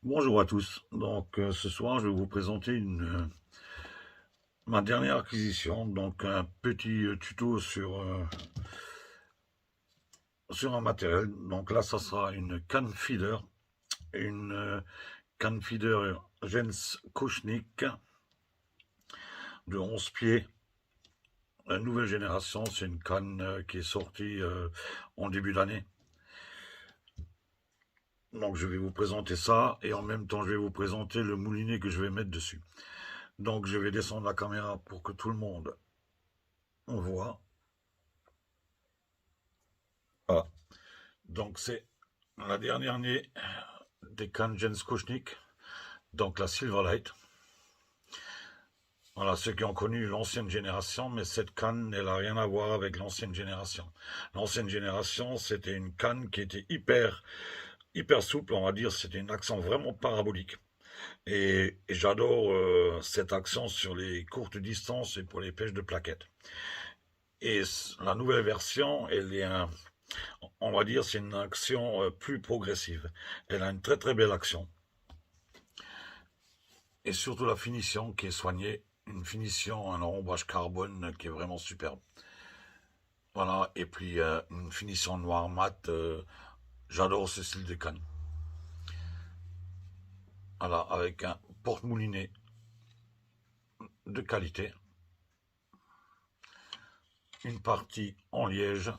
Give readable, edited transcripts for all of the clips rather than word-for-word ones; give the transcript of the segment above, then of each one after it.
Bonjour à tous. Ce soir, je vais vous présenter ma dernière acquisition. Donc un petit tuto sur un matériel. Donc là, ça sera une canne feeder, une canne feeder Jens Kouchnik de 11 pieds. La nouvelle génération, c'est une canne qui est sortie en début d'année. Donc je vais vous présenter ça et en même temps je vais vous présenter le moulinet que je vais mettre dessus. Donc je vais descendre la caméra pour que tout le monde voit. Voilà. Donc c'est la dernière née des cannes Jens Kouchnik, donc la Silverlight. Voilà, ceux qui ont connu l'ancienne génération, mais cette canne, elle n'a rien à voir avec l'ancienne génération. L'ancienne génération, c'était une canne qui était hyper souple, on va dire, c'était une action vraiment parabolique. Et j'adore cette action sur les courtes distances et pour les pêches de plaquettes. Et la nouvelle version, on va dire, c'est une action plus progressive. Elle a une très très belle action. Et surtout la finition qui est soignée, une finition, un ombrage carbone qui est vraiment superbe. Voilà, et puis une finition noir mat, j'adore ce style de canne. Voilà, avec un porte-moulinet de qualité, une partie en liège,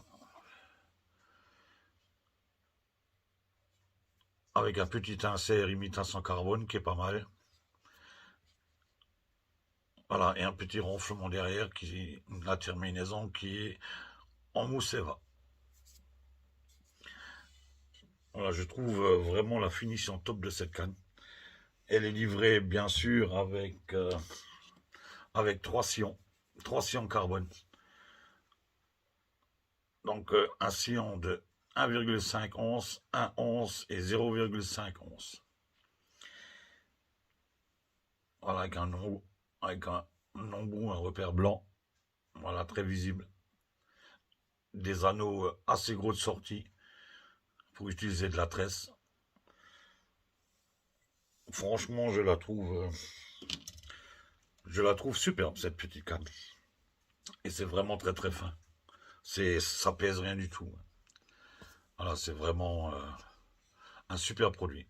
avec un petit insert imitation carbone qui est pas mal. Voilà, et un petit ronflement derrière, la terminaison qui est en mousseva. Voilà, je trouve vraiment la finition top de cette canne. Elle est livrée bien sûr avec trois sillons carbone. Donc un sillon de 1,5 onces, 1 once et 0,5 onces. Voilà, avec un embout, un repère blanc, voilà, très visible. Des anneaux assez gros de sortie pour utiliser de la tresse. Franchement, je la trouve superbe cette petite canne. Et c'est vraiment très très fin. Ça pèse rien du tout. Voilà, c'est vraiment un super produit.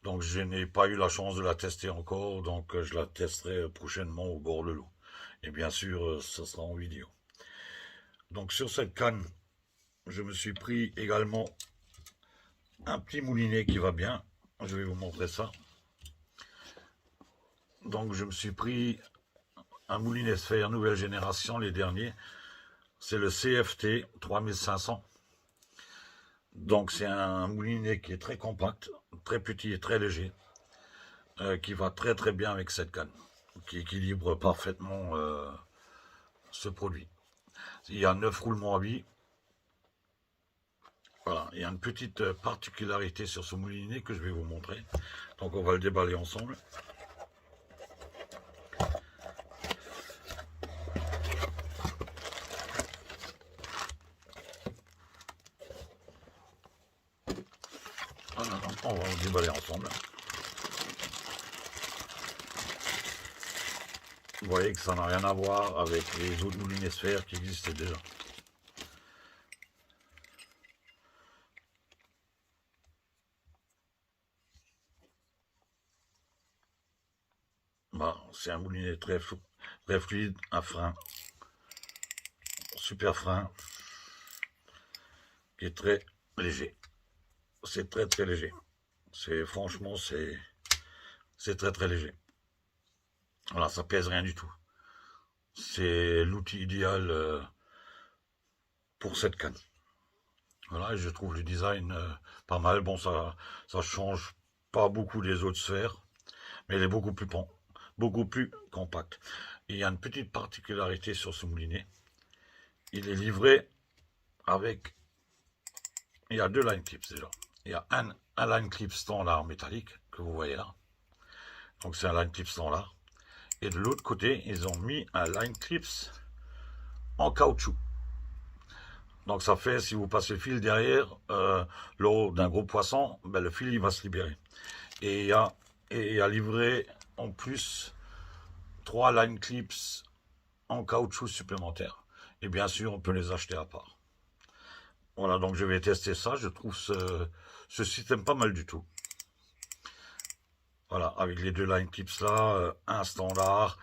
Donc je n'ai pas eu la chance de la tester encore, donc je la testerai prochainement au bord de l'eau. Et bien sûr, ce sera en vidéo. Donc sur cette canne, je me suis pris également un petit moulinet qui va bien. Je vais vous montrer ça. Donc je me suis pris un moulinet sphère nouvelle génération, les derniers. C'est le CFT 3500. Donc c'est un moulinet qui est très compact, très petit et très léger, qui va très très bien avec cette canne, qui équilibre parfaitement ce produit. Il y a 9 roulements à billes. Voilà, il y a une petite particularité sur ce moulinet que je vais vous montrer. Donc on va le déballer ensemble. Voilà, on va le déballer ensemble. Vous voyez que ça n'a rien à voir avec les autres moulinets sphères qui existaient déjà. Bah, c'est un moulinet très fluide, un frein, super frein, qui est très léger. C'est très très léger. Franchement, c'est très très léger. Voilà, ça pèse rien du tout. C'est l'outil idéal pour cette canne. Voilà, et je trouve le design pas mal. Bon, ça change pas beaucoup des autres sphères, mais elle est beaucoup plus compacte. Il y a une petite particularité sur ce moulinet. Il est livré avec, il y a deux line clips déjà. Il y a un line clip standard métallique que vous voyez là. Donc c'est un line clip standard. Et de l'autre côté, ils ont mis un line clips en caoutchouc. Donc ça fait, si vous passez le fil derrière l'eau d'un gros poisson, ben, le fil il va se libérer. Et il y a livré en plus 3 line clips en caoutchouc supplémentaires. Et bien sûr, on peut les acheter à part. Voilà, donc je vais tester ça. Je trouve ce système pas mal du tout. Voilà, avec les 2 line clips là, un standard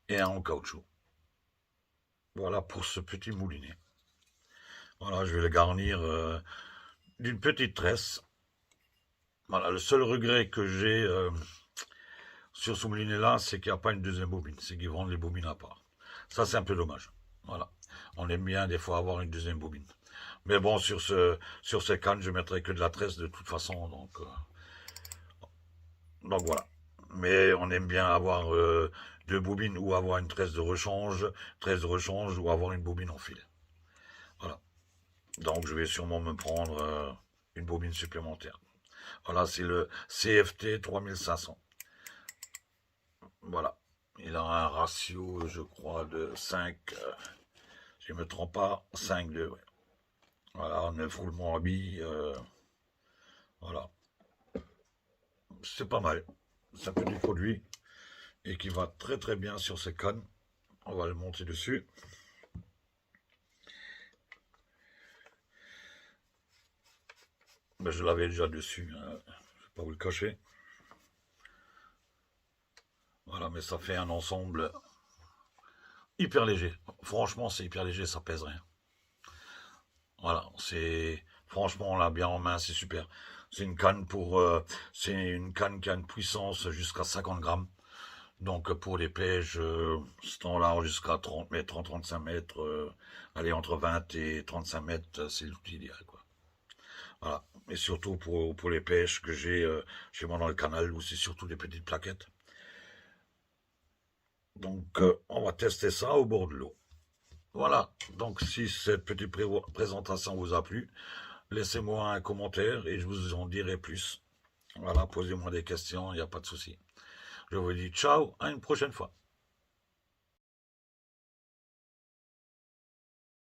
et un en caoutchouc. Voilà pour ce petit moulinet. Voilà, je vais le garnir d'une petite tresse. Voilà, le seul regret que j'ai sur ce moulinet-là, c'est qu'il n'y a pas une deuxième bobine. C'est qu'ils vendent les bobines à part. Ça, c'est un peu dommage. Voilà. On aime bien des fois avoir une deuxième bobine. Mais bon, sur ces cannes, je mettrai que de la tresse de toute façon. Donc voilà. Mais on aime bien avoir 2 bobines ou avoir une tresse de rechange ou avoir une bobine en fil. Voilà. Donc je vais sûrement me prendre une bobine supplémentaire. Voilà, c'est le CFT 3500. Voilà. Il a un ratio, je crois, de 5, si je ne me trompe pas, 5,2. Ouais. Voilà, 9 roulements à billes. Voilà. C'est pas mal. C'est un petit produit et qui va très très bien sur ces cannes. On va le monter dessus. Ben, je l'avais déjà dessus, hein. Je ne vais pas vous le cacher. Voilà, mais ça fait un ensemble hyper léger. Franchement, c'est hyper léger, ça pèse rien. Voilà, c'est franchement on l'a bien en main, c'est super. C'est une canne qui a une puissance jusqu'à 50 grammes. Donc pour les pêches standard jusqu'à 30 mètres, 30-35 mètres, allez entre 20 et 35 mètres, c'est l'outil idéal quoi. Voilà. Et surtout pour les pêches que j'ai chez moi dans le canal où c'est surtout des petites plaquettes. Donc on va tester ça au bord de l'eau. Voilà, donc si cette petite présentation vous a plu, laissez-moi un commentaire et je vous en dirai plus. Voilà, posez-moi des questions, il n'y a pas de souci. Je vous dis ciao, à une prochaine fois.